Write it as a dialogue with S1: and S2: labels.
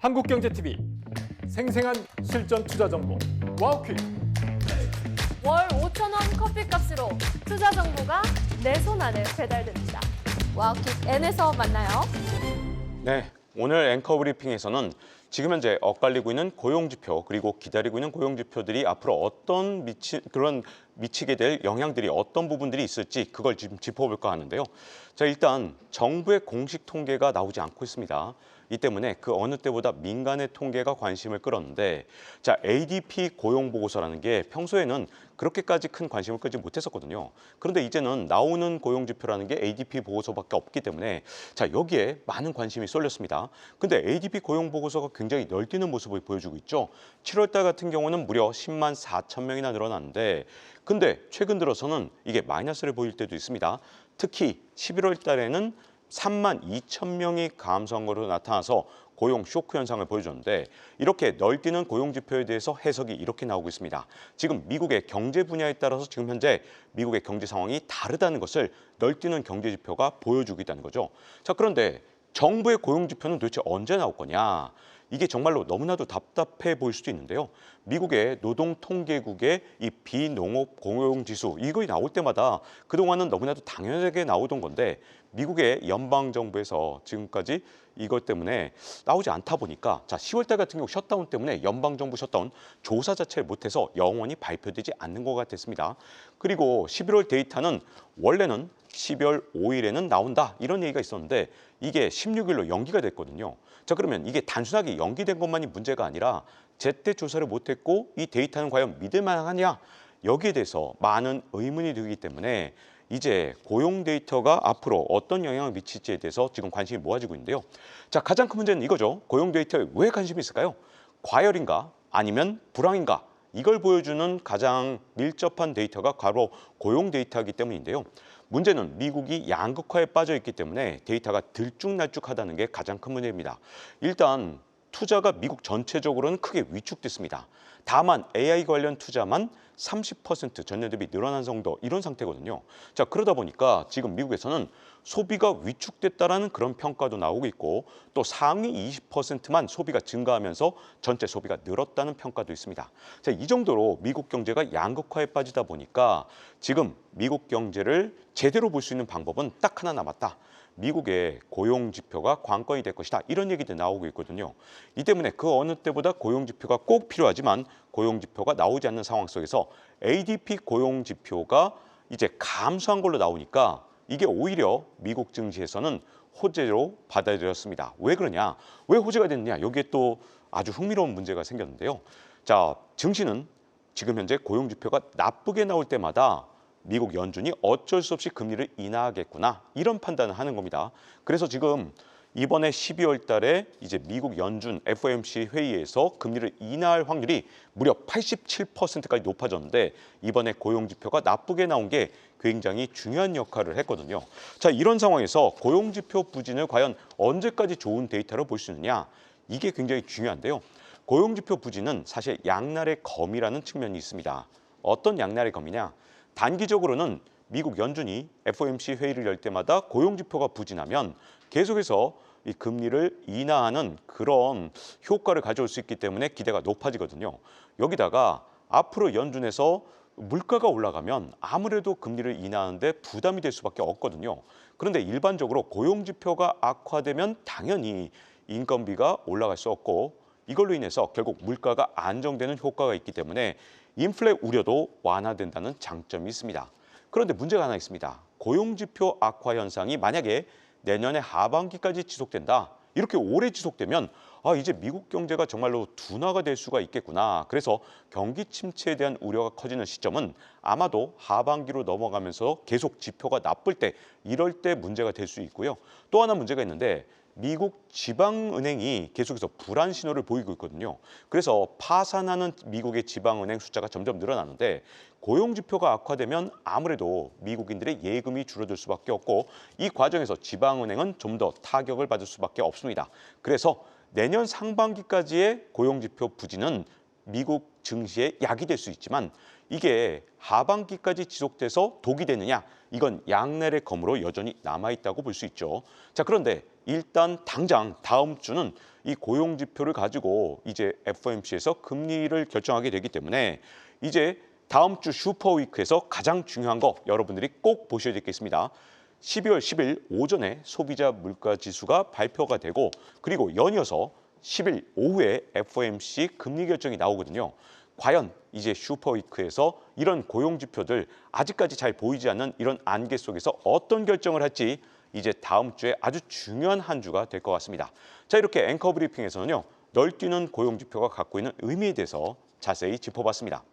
S1: 한국경제TV 생생한 실전 투자 정보 와우퀴.
S2: 월 5,000원 커피값으로 투자 정보가 내 손 안에 배달됩니다. 와우킥 N에서 만나요.
S3: 네, 오늘 앵커 브리핑에서는 지금 현재 엇갈리고 있는 고용지표 그리고 기다리고 있는 고용지표들이 앞으로 어떤 미치게 될 영향들이 어떤 부분들이 있을지 그걸 지금 짚어볼까 하는데요. 자, 일단 정부의 공식 통계가 나오지 않고 있습니다. 이 때문에 그 어느 때보다 민간의 통계가 관심을 끌었는데, 자, ADP 고용보고서라는 게 평소에는 그렇게까지 큰 관심을 끌지 못했었거든요. 그런데 이제는 나오는 고용지표라는 게 ADP 보고서밖에 없기 때문에 자, 여기에 많은 관심이 쏠렸습니다. 근데 ADP 고용보고서가 굉장히 널뛰는 모습을 보여주고 있죠. 7월 달 같은 경우는 무려 10만 4천 명이나 늘어났는데, 근데 최근 들어서는 이게 마이너스를 보일 때도 있습니다. 특히 11월 달에는 3만 2천 명이 감소한 것으로 나타나서 고용 쇼크 현상을 보여줬는데, 이렇게 널뛰는 고용 지표에 대해서 해석이 이렇게 나오고 있습니다. 지금 미국의 경제 분야에 따라서 지금 현재 미국의 경제 상황이 다르다는 것을 널뛰는 경제 지표가 보여주고 있다는 거죠. 자, 그런데 정부의 고용 지표는 도대체 언제 나올 거냐? 이게 정말로 너무나도 답답해 보일 수도 있는데요. 미국의 노동통계국의 이 비농업 고용지수 이거 나올 때마다 그동안은 너무나도 당연하게 나오던 건데, 미국의 연방정부에서 지금까지 이것 때문에 나오지 않다 보니까 자, 10월 달 같은 경우 셧다운 때문에 연방정부 셧다운 조사 자체를 못해서 영원히 발표되지 않는 것 같았습니다. 그리고 11월 데이터는 원래는 12월 5일에는 나온다 이런 얘기가 있었는데 이게 16일로 연기가 됐거든요. 자, 그러면 이게 단순하게 연기된 것만이 문제가 아니라 제때 조사를 못했고 이 데이터는 과연 믿을 만하냐, 여기에 대해서 많은 의문이 들기 때문에 이제 고용 데이터가 앞으로 어떤 영향을 미칠지에 대해서 지금 관심이 모아지고 있는데요. 자, 가장 큰 문제는 이거죠. 고용 데이터에 왜 관심이 있을까요? 과열인가 아니면 불황인가? 이걸 보여주는 가장 밀접한 데이터가 바로 고용 데이터이기 때문인데요. 문제는 미국이 양극화에 빠져 있기 때문에 데이터가 들쭉날쭉하다는 게 가장 큰 문제입니다. 일단 투자가 미국 전체적으로는 크게 위축됐습니다. 다만 AI 관련 투자만 30% 전년 대비 늘어난 정도 이런 상태거든요. 자, 그러다 보니까 지금 미국에서는 소비가 위축됐다라는 그런 평가도 나오고 있고, 또 상위 20%만 소비가 증가하면서 전체 소비가 늘었다는 평가도 있습니다. 자, 이 정도로 미국 경제가 양극화에 빠지다 보니까 지금 미국 경제를 제대로 볼 수 있는 방법은 딱 하나 남았다. 미국의 고용 지표가 관건이 될 것이다. 이런 얘기들 나오고 있거든요. 이 때문에 그 어느 때보다 고용 지표가 꼭 필요하지만 고용 지표가 나오지 않는 상황 속에서 ADP 고용 지표가 이제 감소한 걸로 나오니까 이게 오히려 미국 증시에서는 호재로 받아들였습니다. 왜 그러냐? 왜 호재가 됐느냐? 여기에 또 아주 흥미로운 문제가 생겼는데요. 자, 증시는 지금 현재 고용 지표가 나쁘게 나올 때마다 미국 연준이 어쩔 수 없이 금리를 인하하겠구나 이런 판단을 하는 겁니다. 그래서 지금 이번에 12월 달에 이제 미국 연준 FOMC 회의에서 금리를 인하할 확률이 무려 87%까지 높아졌는데, 이번에 고용 지표가 나쁘게 나온 게 굉장히 중요한 역할을 했거든요. 자, 이런 상황에서 고용 지표 부진을 과연 언제까지 좋은 데이터로 볼 수 있느냐? 이게 굉장히 중요한데요. 고용 지표 부진은 사실 양날의 검이라는 측면이 있습니다. 어떤 양날의 검이냐? 단기적으로는 미국 연준이 FOMC 회의를 열 때마다 고용 지표가 부진하면 계속해서 이 금리를 인하하는 그런 효과를 가져올 수 있기 때문에 기대가 높아지거든요. 여기다가 앞으로 연준에서 물가가 올라가면 아무래도 금리를 인하하는데 부담이 될 수밖에 없거든요. 그런데 일반적으로 고용 지표가 악화되면 당연히 인건비가 올라갈 수 없고, 이걸로 인해서 결국 물가가 안정되는 효과가 있기 때문에 인플레 우려도 완화된다는 장점이 있습니다. 그런데 문제가 하나 있습니다. 고용지표 악화 현상이 만약에 내년의 하반기까지 지속된다. 이렇게 오래 지속되면 이제 미국 경제가 정말로 둔화가 될 수가 있겠구나. 그래서 경기 침체에 대한 우려가 커지는 시점은 아마도 하반기로 넘어가면서 계속 지표가 나쁠 때, 이럴 때 문제가 될 수 있고요. 또 하나 문제가 있는데, 미국 지방은행이 계속해서 불안 신호를 보이고 있거든요. 그래서 파산하는 미국의 지방은행 숫자가 점점 늘어나는데, 고용지표가 악화되면 아무래도 미국인들의 예금이 줄어들 수밖에 없고, 이 과정에서 지방은행은 좀 더 타격을 받을 수밖에 없습니다. 그래서 내년 상반기까지의 고용지표 부진은 미국 증시에 약이 될 수 있지만, 이게 하반기까지 지속돼서 독이 되느냐, 이건 양날의 검으로 여전히 남아있다고 볼 수 있죠. 자, 그런데 일단 당장 다음 주는 이 고용 지표를 가지고 이제 FOMC에서 금리를 결정하게 되기 때문에 이제 다음 주 슈퍼위크에서 가장 중요한 거 여러분들이 꼭 보셔야 되겠습니다. 12월 10일 오전에 소비자 물가 지수가 발표가 되고 그리고 연이어서 10일 오후에 FOMC 금리 결정이 나오거든요. 과연 이제 슈퍼위크에서 이런 고용 지표들 아직까지 잘 보이지 않는 이런 안개 속에서 어떤 결정을 할지 이제 다음 주에 아주 중요한 한 주가 될 것 같습니다. 자, 이렇게 앵커 브리핑에서는요. 널뛰는 고용 지표가 갖고 있는 의미에 대해서 자세히 짚어봤습니다.